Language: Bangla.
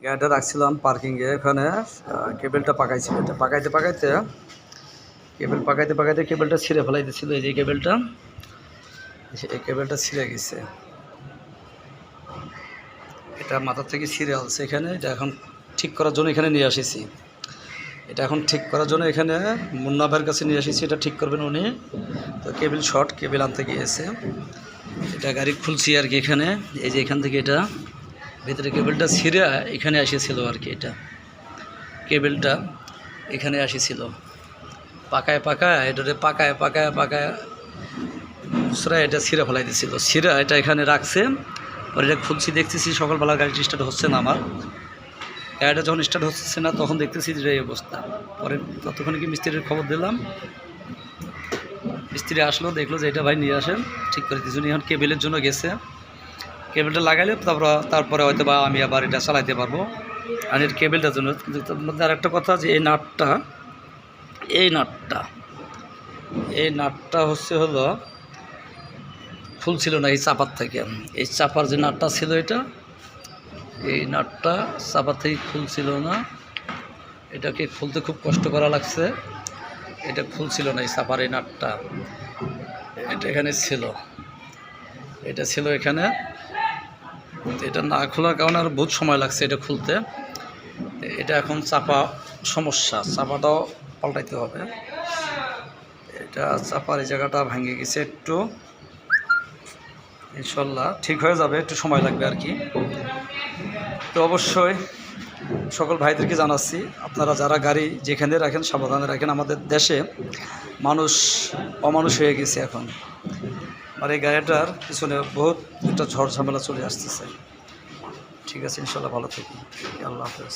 গাড়িটা রাখছিলাম পার্কিংয়ে, এখানে কেবেলটা পাকাইছিল। এটা পাকাইতে পাকাইতে কেবেলটা ছিঁড়ে ফেলাই দিয়েছিল। এই যে কেবেলটা, এই কেবেলটা ছিঁড়ে গেছে, এটা মাথার থেকে ছিঁড়ে আসছে এখানে। এটা এখন ঠিক করার জন্য এখানে নিয়ে আসিছি। এটা এখন ঠিক করার জন্য এখানে মুন্না ভাইয়ের কাছে নিয়ে আসিছি। এটা ঠিক করবেন উনি। তো কেবেল শর্ট, কেবেল আনতে গিয়েছে। এটা গাড়ি খুলছি আর কি। এখানে এই যে এখান থেকে এটা ভিতরে কেবেলটা ছিঁড়ে এখানে এসেছিল আর কি। এটা কেবেলটা এখানে এসেছিল, পাকায় এটারে পাকায় এটা ছিঁড়ে ফেলাই দিয়েছিল। ছিঁড়ে এটা এখানে রাখছে। পরে এটা খুলছি, দেখতেছি সকালবেলা গাড়িটি স্টার্ট হচ্ছে না। আমার গাড়িটা যখন স্টার্ট হচ্ছে না তখন দেখতেছি যে এই অবস্থা। পরে ততক্ষণে কি মিস্ত্রির খবর দিলাম, মিস্ত্রি আসলো, দেখলো যে এটা ভাই নিয়ে আসেন, ঠিক করে দিয়েছি। এখন কেবেলের জন্য গেছে, কেবেলটা লাগাইলে তারপরে হয়তো বা আমি আবার এটা চালাইতে পারবো। আর এর কেবেলটার জন্য। কিন্তু তার মধ্যে আর একটা কথা, যে এই নাটটা হলো খুলছিল না এই চাপার থেকে। এই চাপার যে নাটটা ছিল, এই নাটটা চাপার থেকে খুলছিল না। এটাকে খুলতে খুব কষ্ট করা লাগছে। এটা খুলছিল না এই চাপার এই নাটটা। এটা এখানে ছিল, এটা ছিল এখানে। এটা না খোলার কারণে আর বহুত সময় লাগছে এটা খুলতে। এটা এখন চাপা সমস্যা, চাপাটাও পাল্টাইতে হবে। এটা চাপার এই জায়গাটা ভেঙে গেছে একটু, ইনশাল্লাহ ঠিক হয়ে যাবে, একটু সময় লাগবে আর কি। তো অবশ্যই সকল ভাইদেরকে জানাচ্ছি, আপনারা যারা গাড়ি যেখানে রাখেন সাবধানে রাখেন। আমাদের দেশে মানুষ অমানুষ হয়ে গেছে এখন। আর এই গাড়িটার পিছনে বহুত একটা ঝড় ঝামেলা চলে আসতেছে। ঠিক আছে, ইনশাল্লাহ ভালো থাকি। আল্লাহ হাফেজ।